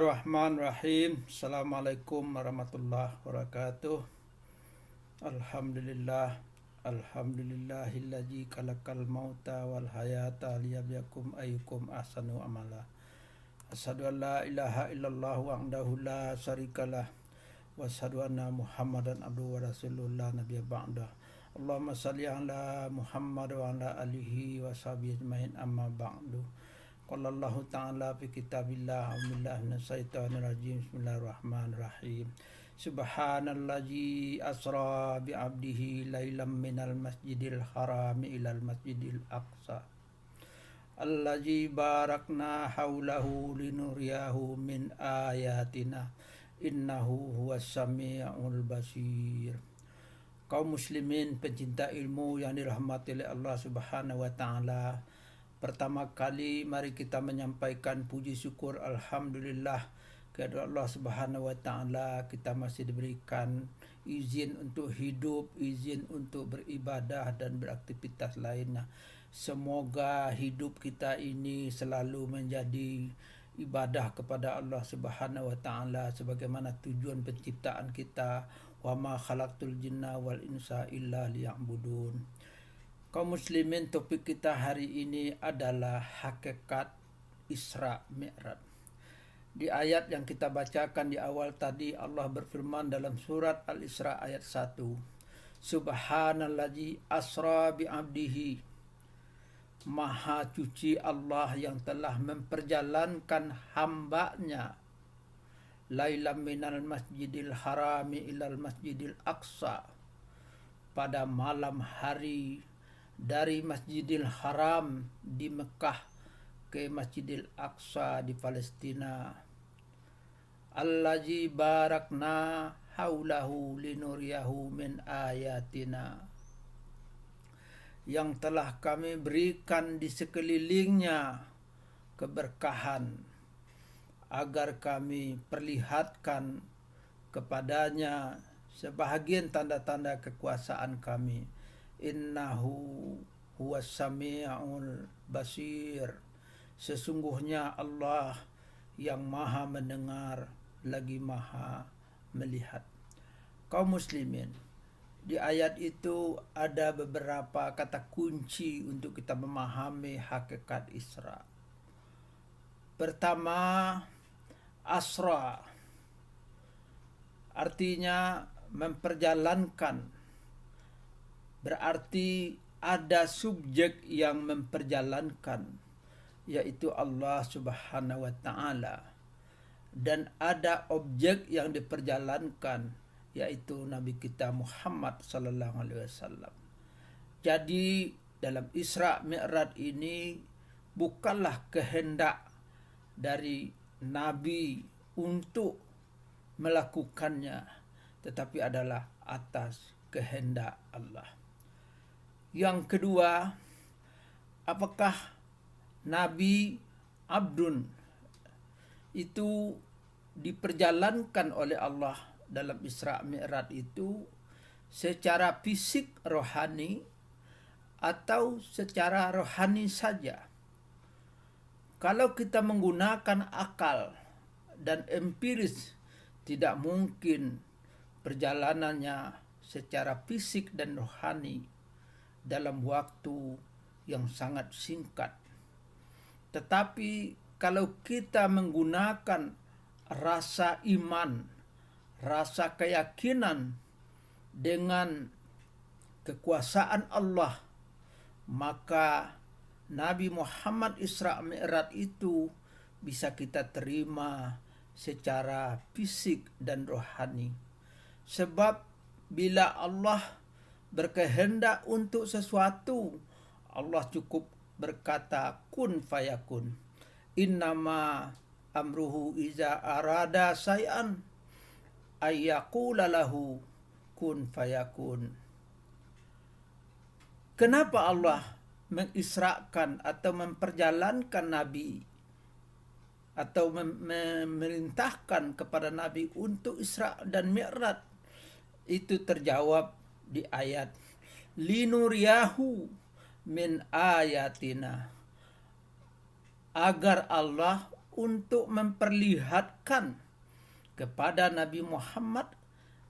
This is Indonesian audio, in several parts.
Bismillahirrahmanirrahim. Assalamualaikum warahmatullahi wabarakatuh. Alhamdulillah. Alhamdulillahillazi khalaqal mauta wal hayata liyabluwakum ayyukum ahsanu amala. Asyhadu an la ilaha illallah wahdahu la syarikalah wa asyhadu anna Muhammadan abduhu wa rasuluhu la nabiyya ba'dah. Allahumma shalli ala Muhammad wa ala alihi wa sahbihi ajmain amma ba'du. Qala Allah Ta'ala fi kitabillah a'udzubillahi minasyaitonir rajim. Bismillahirrahmanirrahim. Subhanallazi asra bi 'abdihi lailam minal masjidil harami ilal masjidil aqsa allazi barakna haulahu linuriyahu min ayatina innahu huwas samiul basir. Kaum muslimin pencinta ilmu yang dirahmati oleh Allah Subhanahu wa taala, pertama kali mari kita menyampaikan puji syukur alhamdulillah kepada Allah Subhanahu wa taala. Kita masih diberikan izin untuk hidup, izin untuk beribadah dan beraktivitas lainnya. Semoga hidup kita ini selalu menjadi ibadah kepada Allah Subhanahu wa taala sebagaimana tujuan penciptaan kita. Wa ma khalaqtul jinna wal insa illa liya'budun. Kaum muslimin, topik kita hari ini adalah hakikat Isra Mi'raj. Di ayat yang kita bacakan di awal tadi, Allah berfirman dalam surat Al-Isra ayat 1. Subhanallazi asra bi'abdihi. Maha suci Allah yang telah memperjalankan hambanya lailam minal masjidil harami ilal masjidil aqsa, pada malam hari dari Masjidil Haram di Mekah ke Masjidil Aqsa di Palestina. Allazi barakna haulahu linuriyahu min ayatina, yang telah kami berikan di sekelilingnya keberkahan agar kami perlihatkan kepadanya sebahagian tanda-tanda kekuasaan kami. Innahu huwas samiul basir. Sesungguhnya Allah yang maha mendengar lagi maha melihat. Kaum muslimin, di ayat itu ada beberapa kata kunci untuk kita memahami hakikat Isra. Pertama, asra artinya memperjalankan. Berarti ada subjek yang memperjalankan, yaitu Allah Subhanahu wa taala, dan ada objek yang diperjalankan, yaitu Nabi kita Muhammad sallallahu alaihi wasallam. Jadi dalam Isra Mi'raj ini bukanlah kehendak dari Nabi untuk melakukannya, tetapi adalah atas kehendak Allah. Yang kedua, apakah Nabi Abdun itu diperjalankan oleh Allah dalam Isra Mi'raj itu secara fisik rohani atau secara rohani saja? Kalau kita menggunakan akal dan empiris, tidak mungkin perjalanannya secara fisik dan rohani dalam waktu yang sangat singkat. Tetapi kalau kita menggunakan rasa iman, rasa keyakinan dengan kekuasaan Allah, maka Nabi Muhammad Isra Mi'raj itu bisa kita terima secara fisik dan rohani. Sebab bila Allah berkehendak untuk sesuatu, Allah cukup berkata kun fayakun. Innama amruhu iza arada say'an ayyaqula lahu kun fayakun. Kenapa Allah mengisrakan atau memperjalankan Nabi atau memerintahkan kepada Nabi untuk Isra dan Mi'raj? Itu terjawab di ayat linuriyahu min ayatina, agar Allah untuk memperlihatkan kepada Nabi Muhammad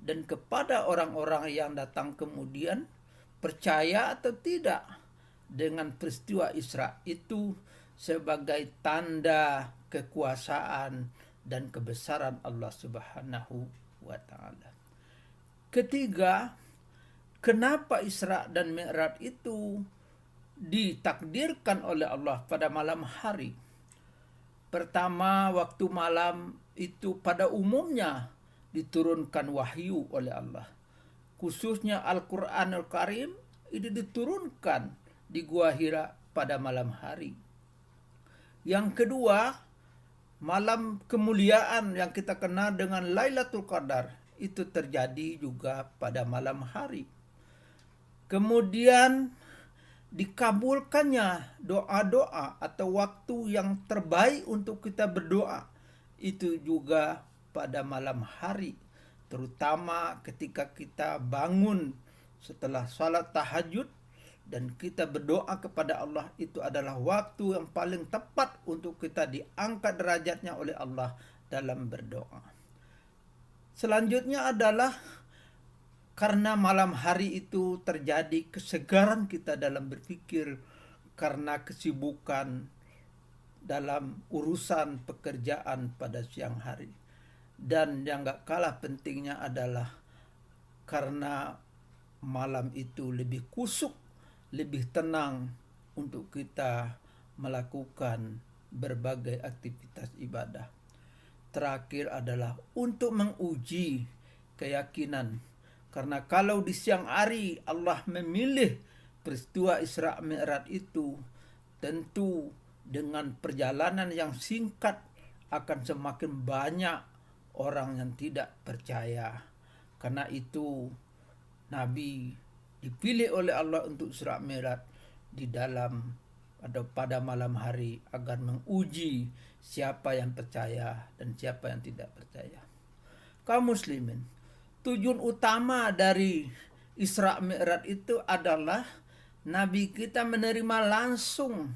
dan kepada orang-orang yang datang kemudian, percaya atau tidak dengan peristiwa Isra itu sebagai tanda kekuasaan dan kebesaran Allah Subhanahu wa taala. Ketiga, kenapa Isra dan Mi'raj itu ditakdirkan oleh Allah pada malam hari? Pertama, waktu malam itu pada umumnya diturunkan wahyu oleh Allah. Khususnya Al-Quranul Karim itu diturunkan di Gua Hira pada malam hari. Yang kedua, malam kemuliaan yang kita kenal dengan Lailatul Qadar itu terjadi juga pada malam hari. Kemudian dikabulkannya doa-doa atau waktu yang terbaik untuk kita berdoa itu juga pada malam hari, terutama ketika kita bangun setelah salat tahajud dan kita berdoa kepada Allah. Itu adalah waktu yang paling tepat untuk kita diangkat derajatnya oleh Allah dalam berdoa. Selanjutnya adalah karena malam hari itu terjadi kesegaran kita dalam berpikir karena kesibukan dalam urusan pekerjaan pada siang hari. Dan yang gak kalah pentingnya adalah karena malam itu lebih kusuk, lebih tenang untuk kita melakukan berbagai aktivitas ibadah. Terakhir adalah untuk menguji keyakinan. Karena kalau di siang hari Allah memilih peristiwa Isra Mi'raj itu, tentu dengan perjalanan yang singkat akan semakin banyak orang yang tidak percaya. Karena itu Nabi dipilih oleh Allah untuk Isra Mi'raj di dalam atau pada malam hari agar menguji siapa yang percaya dan siapa yang tidak percaya. Kaum muslimin, tujuan utama dari Isra Mi'raj itu adalah Nabi kita menerima langsung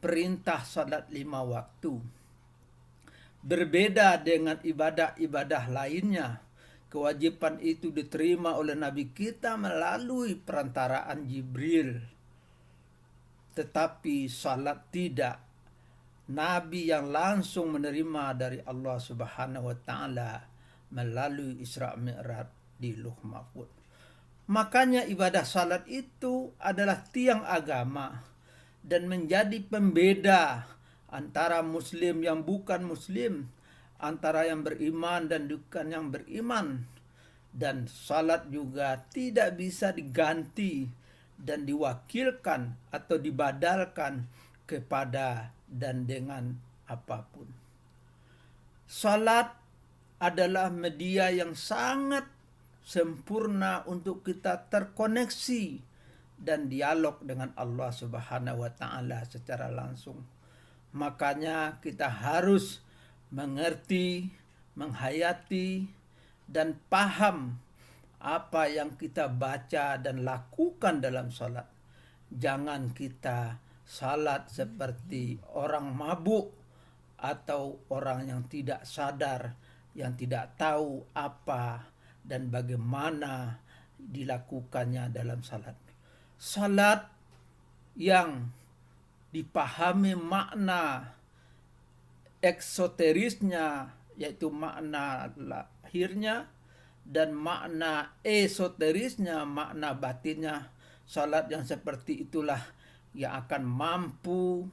perintah salat 5 waktu. Berbeda dengan ibadah-ibadah lainnya, kewajiban itu diterima oleh Nabi kita melalui perantaraan Jibril. Tetapi salat tidak. Nabi yang langsung menerima dari Allah Subhanahu wa taala melalui Isra Mi'raj di Lauh Mahfuz. Makanya ibadah salat itu adalah tiang agama dan menjadi pembeda antara muslim yang bukan muslim, antara yang beriman dan bukan yang beriman. Dan salat juga tidak bisa diganti dan diwakilkan atau dibadalkan kepada dan dengan apapun. Salat adalah media yang sangat sempurna untuk kita terkoneksi dan dialog dengan Allah Subhanahu wa taala secara langsung. Makanya kita harus mengerti, menghayati, dan paham apa yang kita baca dan lakukan dalam salat. Jangan kita salat seperti orang mabuk atau orang yang tidak sadar, yang tidak tahu apa dan bagaimana dilakukannya dalam salat. Salat yang dipahami makna eksoterisnya, yaitu makna lahirnya, dan makna esoterisnya, makna batinnya. Salat yang seperti itulah yang akan mampu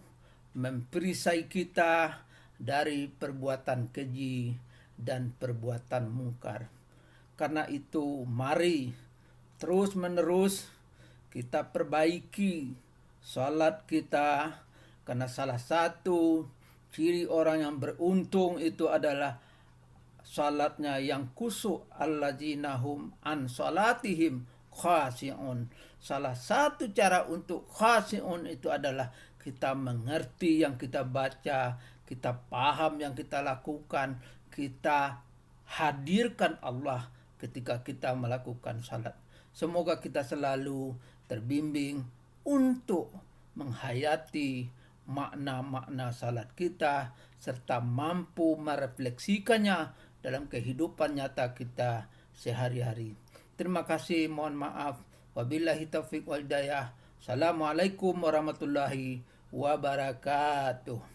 memperisai kita dari perbuatan keji dan perbuatan mungkar. Karena itu mari terus menerus kita perbaiki salat kita, karena salah satu ciri orang yang beruntung itu adalah salatnya yang khusyuk, alladzina hum an salatihim khashi'un. Salah satu cara untuk khashi'un itu adalah kita mengerti yang kita baca, kita paham yang kita lakukan, kita hadirkan Allah ketika kita melakukan salat. Semoga kita selalu terbimbing untuk menghayati, makna-makna salat kita serta mampu merefleksikannya dalam kehidupan nyata kita sehari-hari. Terima kasih, mohon maaf. Wabillahi taufiq wal hidayah. Assalamualaikum warahmatullahi wabarakatuh.